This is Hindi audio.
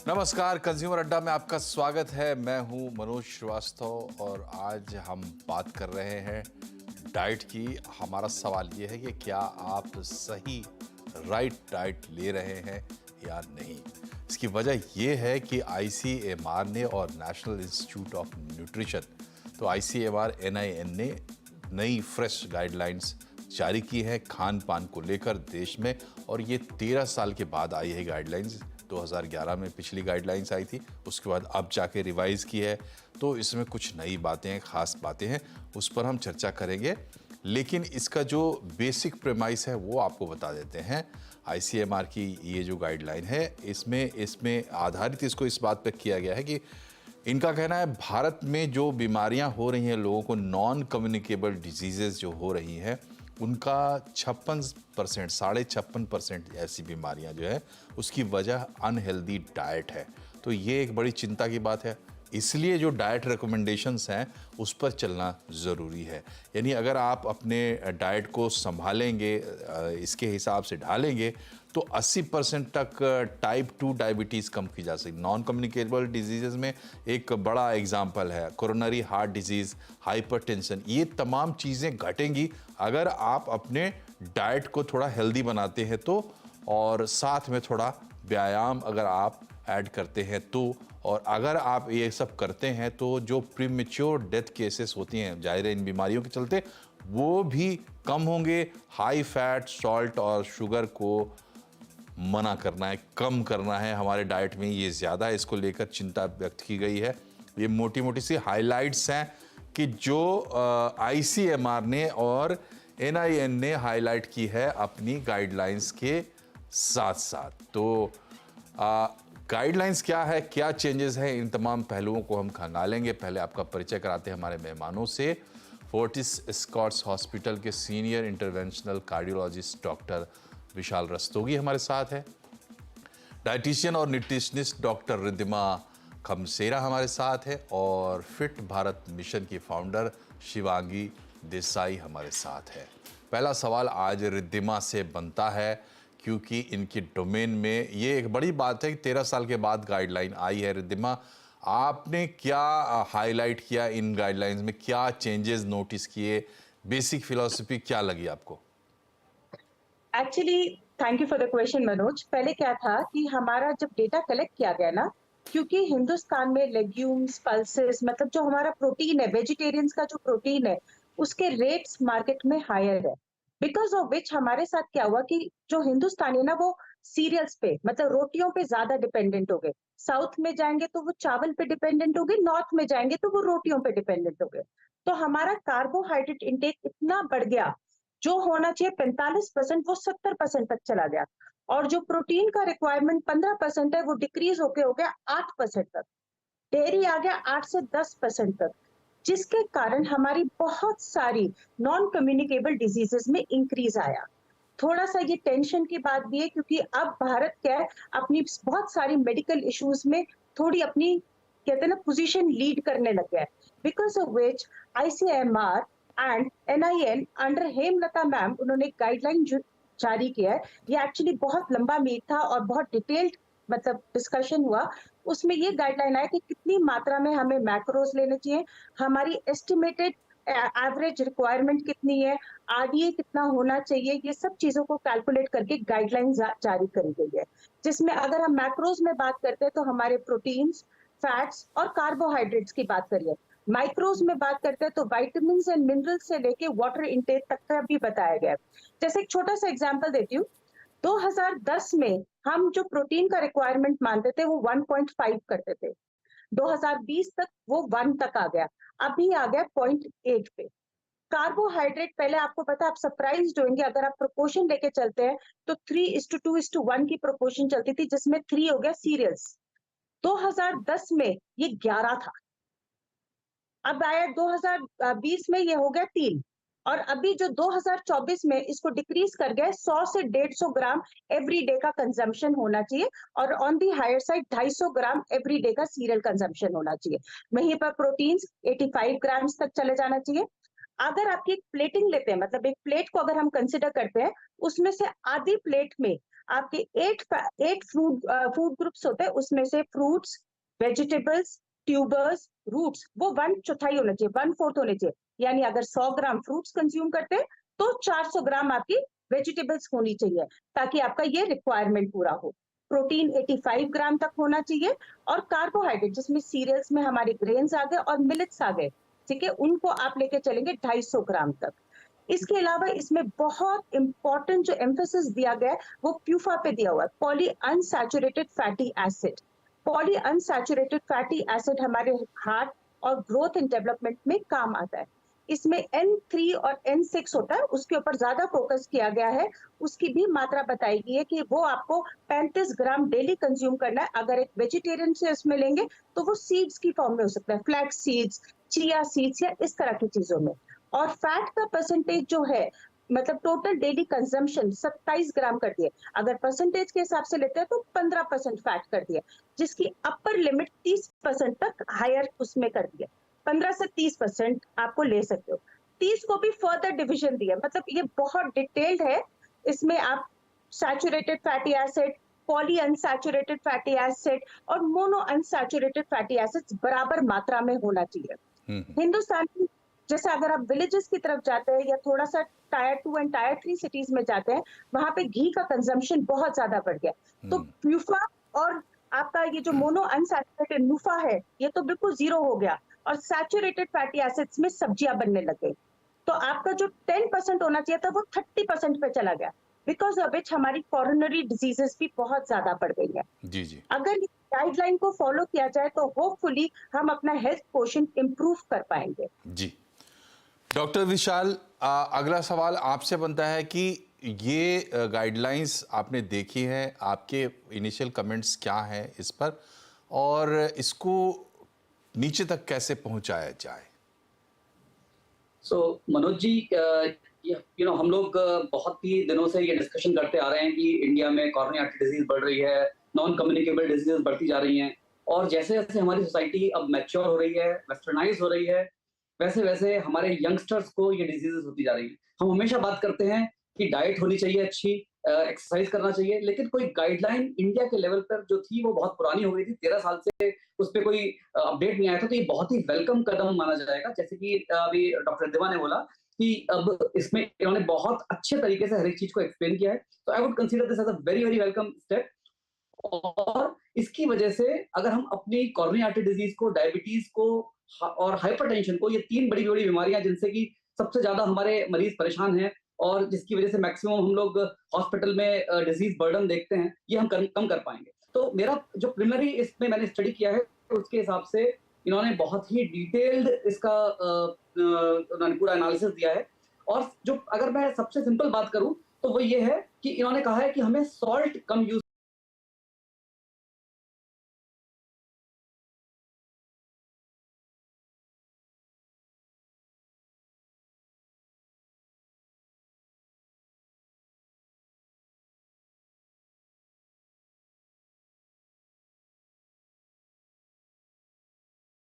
नमस्कार, कंज्यूमर अड्डा में आपका स्वागत है। मैं हूं मनोज श्रीवास्तव और आज हम बात कर रहे हैं डाइट की। हमारा सवाल ये है कि क्या आप सही राइट डाइट ले रहे हैं या नहीं। इसकी वजह ये है कि आईसीएमआर ने और नेशनल इंस्टीट्यूट ऑफ न्यूट्रिशन, तो आईसीएमआर NIN ने नई फ्रेश गाइडलाइंस जारी की है खान पान को लेकर देश में। और ये 13 साल के बाद आई है गाइडलाइंस। 2011 में पिछली गाइडलाइंस आई थी, उसके बाद अब जाके रिवाइज की है। तो इसमें कुछ नई बातें हैं, खास बातें हैं, उस पर हम चर्चा करेंगे। लेकिन इसका जो बेसिक प्रेमाइस है वो आपको बता देते हैं। आईसीएमआर की ये जो गाइडलाइन है इसमें आधारित इसको इस बात पर किया गया है कि इनका कहना है भारत में जो बीमारियां हो रही हैं, लोगों को नॉन कम्युनिकेबल डिजीजेज जो हो रही हैं, उनका 56%, 56.5% ऐसी बीमारियां जो है उसकी वजह अनहेल्दी डाइट है। तो ये एक बड़ी चिंता की बात है। इसलिए जो डाइट रिकमेंडेशंस हैं उस पर चलना ज़रूरी है। यानी अगर आप अपने डाइट को संभालेंगे, इसके हिसाब से ढालेंगे, तो 80% तक टाइप 2 डायबिटीज़ कम की जा सकती। नॉन कम्युनिकेबल डिजीज़ में एक बड़ा एग्जाम्पल है कोरोनरी हार्ट डिजीज़, हाइपरटेंशन। ये तमाम चीज़ें घटेंगी अगर आप अपने डाइट को थोड़ा हेल्दी बनाते हैं तो, और साथ में थोड़ा व्यायाम अगर आप ऐड करते हैं तो। और अगर आप ये सब करते हैं तो जो प्रीमेच्योर डेथ केसेस होती हैं जाहिर है इन बीमारियों के चलते, वो भी कम होंगे। हाई फैट, सॉल्ट और शुगर को मना करना है, कम करना है हमारे डाइट में, ये ज़्यादा है। इसको लेकर चिंता व्यक्त की गई है। ये मोटी मोटी सी हाइलाइट्स हैं कि जो आईसीएमआर ने और NIN ने हाईलाइट की है अपनी गाइडलाइंस के साथ साथ। तो गाइडलाइंस क्या है, क्या चेंजेस हैं, इन तमाम पहलुओं को हम खंगालेंगे। पहले आपका परिचय कराते हैं हमारे मेहमानों से। फोर्टिस एस्कॉर्ट्स हॉस्पिटल के सीनियर इंटरवेंशनल कार्डियोलॉजिस्ट डॉक्टर विशाल रस्तोगी हमारे साथ है। डाइटिशियन और न्यूट्रिशनिस्ट डॉक्टर रिद्धिमा खमसेरा हमारे साथ है। और फिट भारत मिशन की फाउंडर शिवांगी देसाई हमारे साथ है। पहला सवाल आज रिद्धिमा से बनता है क्योंकि इनकी डोमेन में ये एक बड़ी बात है कि 13 साल के बाद गाइडलाइन आई है। रिद्धिमा, आपने क्या हाईलाइट किया इन गाइडलाइंस में, क्या चेंजेस नोटिस किए, बेसिक फिलॉसफी क्या लगी आपको? Actually thank you for the question Manoj. पहले क्या था कि हमारा जब डेटा कलेक्ट किया गया ना, क्योंकि हिंदुस्तान में लेग्यूम्स, पल्सेस, मतलब जो हमारा प्रोटीन है, वेजिटेरियंस का जो प्रोटीन है, उसके रेट्स मार्केट में हायर है। बिकॉज ऑफ विच हमारे साथ क्या हुआ कि जो हिंदुस्तानी है ना, वो सीरियल्स पे, मतलब रोटियों पे ज्यादा डिपेंडेंट हो गए। साउथ में जाएंगे तो वो चावल पे डिपेंडेंट हो गए, नॉर्थ में जाएंगे तो वो रोटियों पे डिपेंडेंट हो गए। तो हमारा कार्बोहाइड्रेट इंटेक इतना बढ़ गया, जो होना चाहिए 45% वो 70% तक चला गया। और जो प्रोटीन का रिक्वायरमेंट 15% है, वो डिक्रीज होके हो गया 8% तक। डेयरी आ गया 8 से 10% तक, जिसके कारण हमारी बहुत सारी नॉन कम्युनिकेबल डिजीजेस में इंक्रीज आया। थोड़ा सा ये टेंशन की बात भी है, क्योंकि अब भारत क्या है, अपनी बहुत सारी मेडिकल इश्यूज में थोड़ी अपनी, कहते हैं ना, पोजीशन लीड करने लग गया है। Because of which ICMR and NIN under Hemlata ma'am, उन्होंने गाइडलाइन जारी किया है। ये एक्चुअली बहुत लंबा मीट था और बहुत डिटेल्ड, मतलब डिस्कशन हुआ। उसमें ये गाइडलाइन है कि कितनी मात्रा में हमें मैक्रोज लेने चाहिए, हमारी एस्टिमेटेड एवरेज रिक्वायरमेंट कितनी है, RDA कितना होना चाहिए, ये सब चीजों को कैलकुलेट करके गाइडलाइन जारी करी गई है। जिसमें अगर हम मैक्रोज में बात करते हैं तो हमारे प्रोटीन्स, फैट्स और कार्बोहाइड्रेट्स की बात करिए। माइक्रोज में बात करते हैं तो विटामिन एंड मिनरल्स से लेके वाटर इंटेक तक का भी बताया गया है। जैसे एक छोटा सा एग्जांपल देती हूँ। 2010 में हम जो प्रोटीन का रिक्वायरमेंट मानते थे वो 1.5 करते थे। 2020 तक वो 1 तक आ गया, अभी आ गया 0.8 पे। कार्बोहाइड्रेट, पहले आपको पता, आप सरप्राइज होंगे, अगर आप प्रोपोर्शन लेके चलते हैं तो 3:2:1 की प्रोपोर्शन चलती थी, जिसमें 3 हो गया सीरियल्स। 2010 में ये 11 था, अब आया 2020 में ये हो गया 3। और अभी जो 2024 में इसको डिक्रीज कर गया 100 से 150 ग्राम एवरी डे का कंजम्पशन होना चाहिए। और on the higher side 250 gram every day का सीरियल कंजम्पशन होना चाहिए। वहीं पर प्रोटीन्स 85 ग्राम्स तक चले जाना चाहिए। अगर आपकी एक प्लेटिंग लेते हैं, मतलब एक प्लेट को अगर हम कंसिडर करते हैं, उसमें से आधी प्लेट में आपके 8 फूड ग्रुप्स होते हैं, उसमें से फ्रूट्स, वेजिटेबल्स, ट्यूबर्स, रूट्स वो 1/4 होना चाहिए, 1/4 होने चाहिए। यानी अगर 100 ग्राम फ्रूट्स कंज्यूम करते हैं तो 400 ग्राम आपकी वेजिटेबल्स होनी चाहिए, ताकि आपका ये रिक्वायरमेंट पूरा हो। प्रोटीन 85 ग्राम तक होना चाहिए, और कार्बोहाइड्रेट जिसमें सीरियल्स में हमारे ग्रेन्स आ गए और मिलेट्स आ गए, ठीक है, उनको आप लेके चलेंगे 250 ग्राम तक। इसके अलावा इसमें बहुत इंपॉर्टेंट जो एम्फेसिस दिया गया है वो प्यूफा पे दिया हुआ है, poly unsaturated fatty acid. Poly unsaturated fatty acid हमारे हार्ट और ग्रोथ एंड डेवलपमेंट में काम आता है। इसमें N3 और N6 होता है, उसके ऊपर ज्यादा फोकस किया गया है। उसकी भी मात्रा बताई गई है कि वो आपको 35 ग्राम डेली कंज्यूम करना है। अगर एक वेजिटेरियन से इसमें लेंगे तो वो सीड्स की फॉर्म में हो सकता है, फ्लैक्स सीड्स, चिया सीड्स या इस तरह की चीजों में। और फैट का परसेंटेज जो है, मतलब टोटल डेली कंजम्पशन 27 ग्राम कर दिए। अगर परसेंटेज के हिसाब से लेते हैं तो 15% फैट कर दिया, जिसकी अपर लिमिट 30% तक हायर उसमें कर दिया। 15 से 30% आपको ले सकते हो। 30 को भी फर्दर डिविजन दिया, मतलब ये बहुत डिटेल्ड है। इसमें आप saturated fatty acid, poly unsaturated fatty acid और मोनो अनसैचुरेटेड फैटी एसिड्स बराबर मात्रा में होना चाहिए। हिंदुस्तान की, जैसे अगर आप विलेजेस की तरफ जाते हैं या थोड़ा सा टायर 2 एंड टायर 3 सिटीज में जाते हैं, वहां पे घी का कंजम्पशन बहुत ज्यादा बढ़ गया। तो प्यूफा और आपका ये जो मोनो अनसैचुरेटेड नुफा है, ये तो बिल्कुल जीरो हो गया, और सैचुरेटेड फैटी एसिड्स में सब्जियां बनने लग गई। तो आपका जो 10% होना चाहिए था वो 30% पे चला गया, बिकॉज ऑफ विच हमारी कॉरोनरी डिजीजेस भी बहुत ज्यादा बढ़ गई है। जी जी अगर इस गाइडलाइन को फॉलो किया जाए तो होपफुली हम अपना हेल्थ क्वोशिएंट इंप्रूव कर पाएंगे। जी। डॉक्टर विशाल, अगला सवाल आपसे बनता है कि ये गाइडलाइंस आपने देखी है, आपके इनिशियल कमेंट्स क्या हैं इस पर, और इसको नीचे तक कैसे पहुंचाया जाए? सो मनोज जी, हम लोग बहुत ही दिनों से ये डिस्कशन करते आ रहे हैं कि इंडिया में कॉरोनरी आर्टरी डिजीज बढ़ रही है, नॉन कम्युनिकेबल डिजीज बढ़ती जा रही हैं, और जैसे जैसे हमारी सोसाइटी अब मैच्योर हो रही है, वेस्टर्नाइज हो रही है, वैसे वैसे हमारे यंगस्टर्स को ये डिजीजेस होती जा रही हैं। हम हमेशा बात करते हैं कि डाइट होनी चाहिए अच्छी, एक्सरसाइज करना चाहिए, लेकिन कोई गाइडलाइन इंडिया के लेवल पर जो थी वो बहुत पुरानी हो गई थी। 13 साल से उस पर कोई अपडेट नहीं आया था। तो ये बहुत ही वेलकम कदम माना जाएगा, जैसे कि अभी डॉक्टर दिवा ने बोला कि अब इसमें इन्होंने बहुत अच्छे तरीके से हर एक चीज को एक्सप्लेन किया है। तो I would consider this as a very very welcome step. और इसकी वजह से अगर हम अपनी कॉरोनरी आर्टरी डिजीज को, डायबिटीज को और हाइपरटेंशन को, ये 3 बड़ी बड़ी बीमारियां जिनसे कि सबसे ज्यादा हमारे मरीज परेशान हैं और जिसकी वजह से मैक्सिमम हम लोग हॉस्पिटल में डिजीज बर्डन देखते हैं, ये हम कम कर पाएंगे। तो मेरा जो प्रिलिमिनरी इसमें मैंने स्टडी किया है, उसके हिसाब से इन्होंने बहुत ही डिटेल्ड इसका उन्होंने पूरा एनालिसिस दिया है। और जो अगर मैं सबसे सिंपल बात करूं तो वो ये है कि इन्होंने कहा है कि हमें सॉल्ट कम यूज